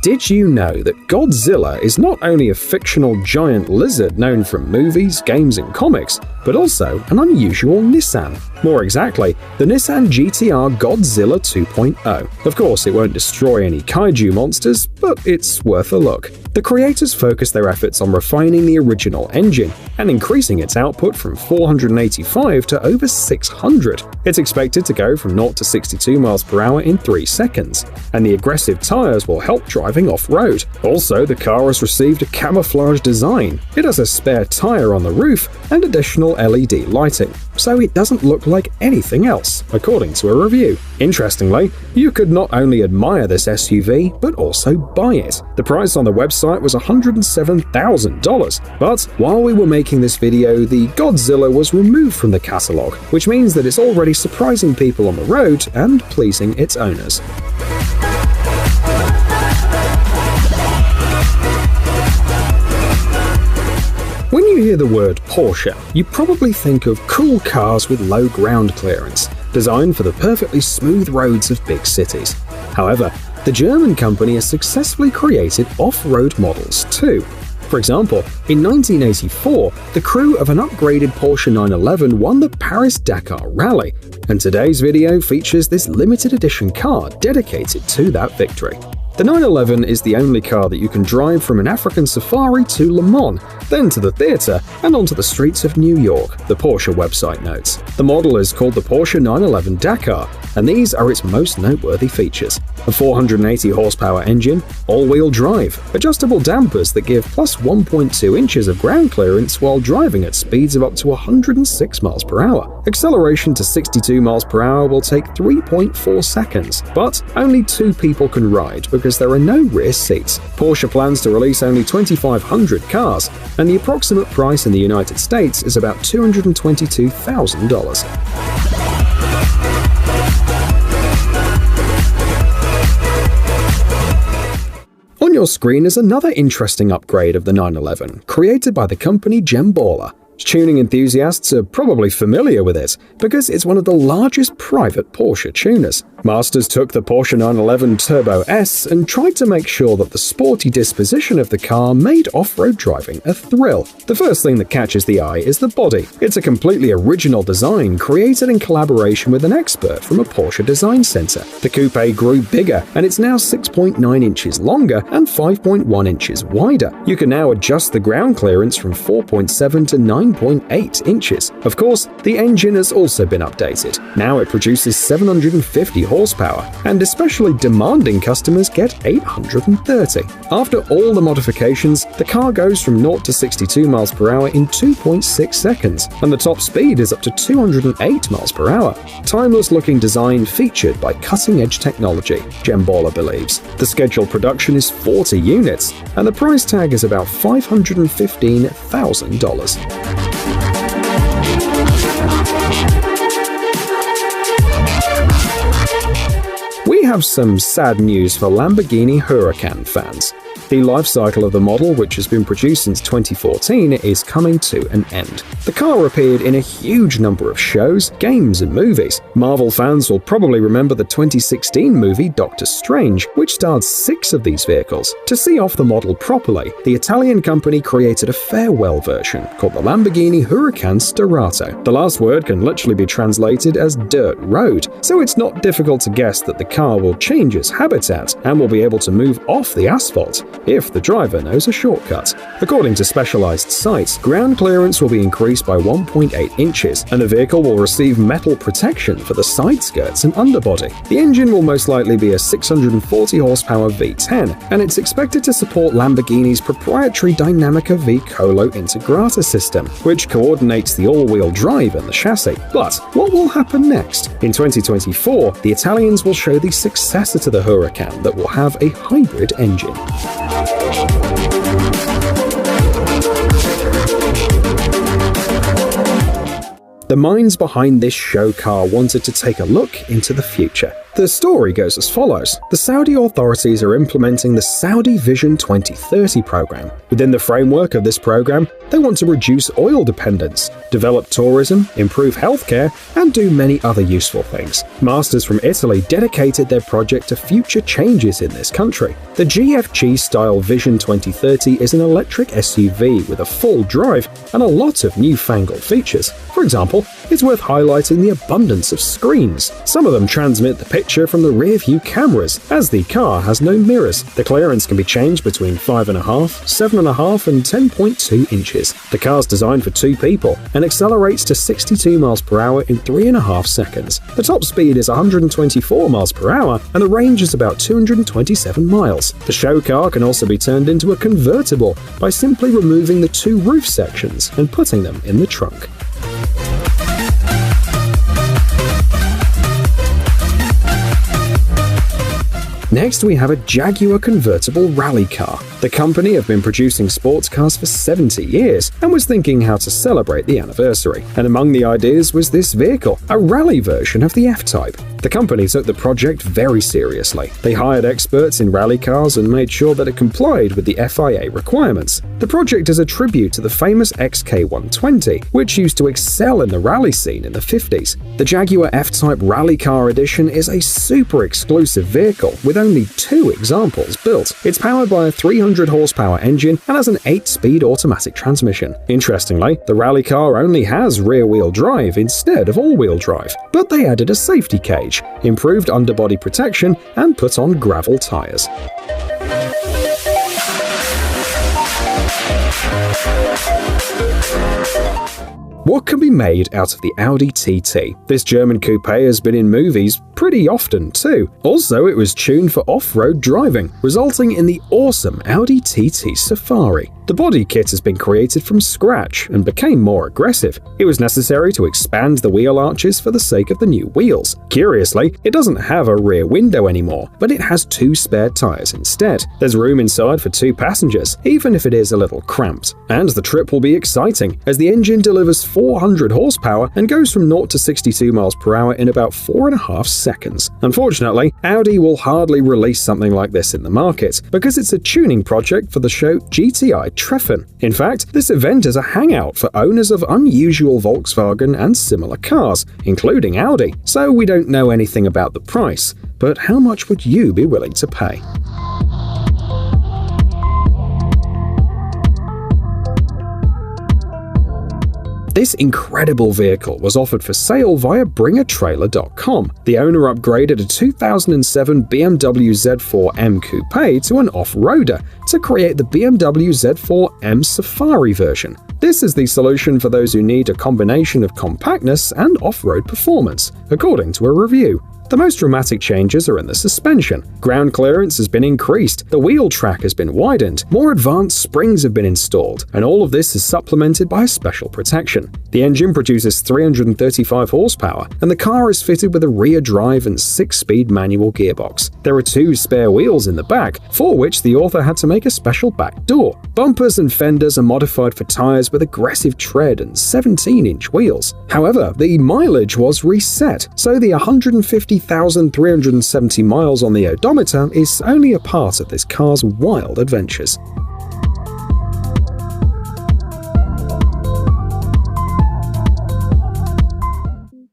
Did you know that Godzilla is not only a fictional giant lizard known from movies, games, and comics, but also an unusual Nissan? More exactly, the Nissan GTR Godzilla 2.0. Of course, it won't destroy any kaiju monsters, but it's worth a look. The creators focused their efforts on refining the original engine and increasing its output from 485 to over 600. It's expected to go from 0 to 62 miles per hour in 3 seconds, and the aggressive tires will help driving off-road. Also, the car has received a camouflage design. It has a spare tire on the roof and additional LED lighting, so it doesn't look like anything else, according to a review. Interestingly, you could not only admire this SUV, but also buy it. The price on the website was $107,000, but while we were making this video, the Godzilla was removed from the catalog, which means that it's already surprising people on the road and pleasing its owners. When you hear the word Porsche, you probably think of cool cars with low ground clearance, designed for the perfectly smooth roads of big cities. However, the German company has successfully created off-road models too. For example, in 1984, the crew of an upgraded Porsche 911 won the Paris-Dakar Rally, and today's video features this limited edition car dedicated to that victory. The 911 is the only car that you can drive from an African safari to Le Mans, then to the theater, and onto the streets of New York, the Porsche website notes. The model is called the Porsche 911 Dakar, and these are its most noteworthy features: a 480 horsepower engine, all-wheel drive, adjustable dampers that give plus 1.2 inches of ground clearance while driving at speeds of up to 106 miles per hour. Acceleration to 62 miles per hour will take 3.4 seconds, but only 2 people can ride because there are no rear seats. Porsche plans to release only 2,500 cars, and the approximate price in the United States is about $222,000. On your screen is another interesting upgrade of the 911, created by the company Gemballa. Tuning enthusiasts are probably familiar with it, because it's one of the largest private Porsche tuners. Masters took the Porsche 911 Turbo S and tried to make sure that the sporty disposition of the car made off-road driving a thrill. The first thing that catches the eye is the body. It's a completely original design created in collaboration with an expert from a Porsche design center. The coupe grew bigger, and it's now 6.9 inches longer and 5.1 inches wider. You can now adjust the ground clearance from 4.7 to 9.8 inches. Of course, the engine has also been updated. Now it produces 750 horsepower, and especially demanding customers get 830. After all the modifications, the car goes from 0 to 62 miles per hour in 2.6 seconds, and the top speed is up to 208 miles per hour. Timeless-looking design featured by cutting-edge technology, Gemballa believes. The scheduled production is 40 units, and the price tag is about $515,000. We have some sad news for Lamborghini Huracan fans. The life cycle of the model, which has been produced since 2014, is coming to an end. The car appeared in a huge number of shows, games, and movies. Marvel fans will probably remember the 2016 movie Doctor Strange, which starred 6 of these vehicles. To see off the model properly, the Italian company created a farewell version called the Lamborghini Huracan Starato. The last word can literally be translated as dirt road, so it's not difficult to guess that the car will change its habitat and will be able to move off the asphalt if the driver knows a shortcut. According to specialized sites, ground clearance will be increased by 1.8 inches, and the vehicle will receive metal protection for the side skirts and underbody. The engine will most likely be a 640 horsepower V10, and it's expected to support Lamborghini's proprietary Dinamica V-Colo Integrata system, which coordinates the all-wheel drive and the chassis. But what will happen next? In 2024, the Italians will show the successor to the Huracan that will have a hybrid engine. The minds behind this show car wanted to take a look into the future. The story goes as follows. The Saudi authorities are implementing the Saudi Vision 2030 program. Within the framework of this program, they want to reduce oil dependence, develop tourism, improve healthcare, and do many other useful things. Masters from Italy dedicated their project to future changes in this country. The GFG Style Vision 2030 is an electric SUV with a full drive and a lot of newfangled features. For example, it's worth highlighting the abundance of screens. Some of them transmit the picture from the rear-view cameras, as the car has no mirrors. The clearance can be changed between 5.5, 7.5 and 10.2 inches. The car's designed for 2 people and accelerates to 62 miles per hour in 3.5 seconds. The top speed is 124 miles per hour and the range is about 227 miles. The show car can also be turned into a convertible by simply removing the 2 roof sections and putting them in the trunk. Next, we have a Jaguar convertible rally car. The company have been producing sports cars for 70 years and was thinking how to celebrate the anniversary. And among the ideas was this vehicle, a rally version of the F-Type. The company took the project very seriously. They hired experts in rally cars and made sure that it complied with the FIA requirements. The project is a tribute to the famous XK120, which used to excel in the rally scene in the 50s. The Jaguar F-Type Rally Car Edition is a super exclusive vehicle with only 2 examples built. It's powered by a 300 horsepower engine and has an 8-speed automatic transmission. Interestingly, the rally car only has rear-wheel drive instead of all-wheel drive, but they added a safety cage, improved underbody protection, and put on gravel tires. What can be made out of the Audi TT? This German coupe has been in movies pretty often too. Also, it was tuned for off-road driving, resulting in the awesome Audi TT Safari. The body kit has been created from scratch and became more aggressive. It was necessary to expand the wheel arches for the sake of the new wheels. Curiously, it doesn't have a rear window anymore, but it has 2 spare tires instead. There's room inside for 2 passengers, even if it is a little cramped. And the trip will be exciting, as the engine delivers 400 horsepower and goes from 0 to 62 miles per hour in about 4.5 seconds. Unfortunately, Audi will hardly release something like this in the market, because it's a tuning project for the show GTI Treffen. In fact, this event is a hangout for owners of unusual Volkswagen and similar cars, including Audi, so we don't know anything about the price. But how much would you be willing to pay? This incredible vehicle was offered for sale via bringatrailer.com. The owner upgraded a 2007 BMW Z4 M Coupe to an off-roader to create the BMW Z4 M Safari version. This is the solution for those who need a combination of compactness and off-road performance, according to a review. The most dramatic changes are in the suspension. Ground clearance has been increased, the wheel track has been widened, more advanced springs have been installed, and all of this is supplemented by a special protection. The engine produces 335 horsepower, and the car is fitted with a rear drive and 6-speed manual gearbox. There are 2 spare wheels in the back, for which the author had to make a special back door. Bumpers and fenders are modified for tires with aggressive tread and 17-inch wheels. However, the mileage was reset, so the 150,370 miles on the odometer is only a part of this car's wild adventures.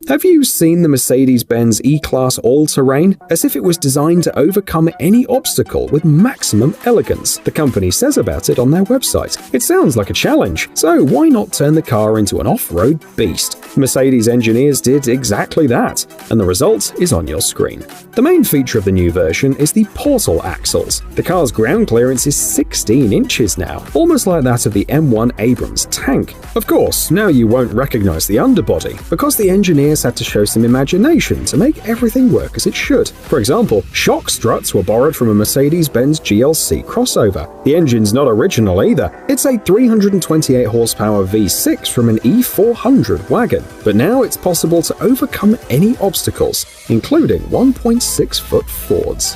Have you seen the Mercedes-Benz E-Class All-Terrain? As if it was designed to overcome any obstacle with maximum elegance, the company says about it on their website. It sounds like a challenge, so why not turn the car into an off-road beast? Mercedes engineers did exactly that, and the result is on your screen. The main feature of the new version is the portal axles. The car's ground clearance is 16 inches now, almost like that of the M1 Abrams tank. Of course, now you won't recognize the underbody, because the engineers had to show some imagination to make everything work as it should. For example, shock struts were borrowed from a Mercedes-Benz GLC crossover. The engine's not original either. It's a 328 horsepower V6 from an E400 wagon, but now it's possible to overcome any obstacles, including 1.6-foot Fords.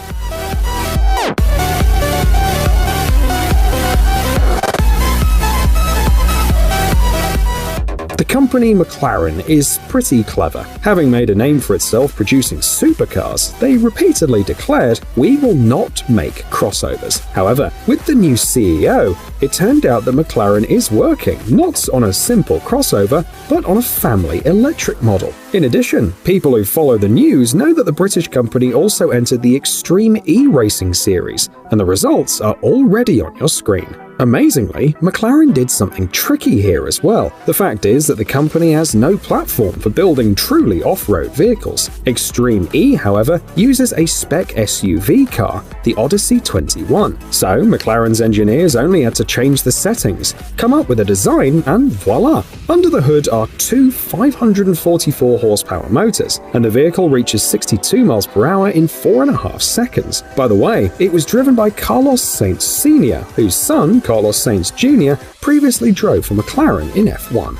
The company McLaren is pretty clever. Having made a name for itself producing supercars, they repeatedly declared, "We will not make crossovers." However, with the new CEO, it turned out that McLaren is working not on a simple crossover, but on a family electric model. In addition, people who follow the news know that the British company also entered the Extreme E racing series, and the results are already on your screen. Amazingly, McLaren did something tricky here as well. The fact is that the company has no platform for building truly off-road vehicles. Extreme E, however, uses a spec SUV car, the Odyssey 21. So, McLaren's engineers only had to change the settings, come up with a design, and voila! Under the hood are two 544 horsepower motors, and the vehicle reaches 62 miles per hour in 4.5 seconds. By the way, it was driven by Carlos Sainz Sr., whose son, Carlos Sainz Jr., previously drove for McLaren in F1.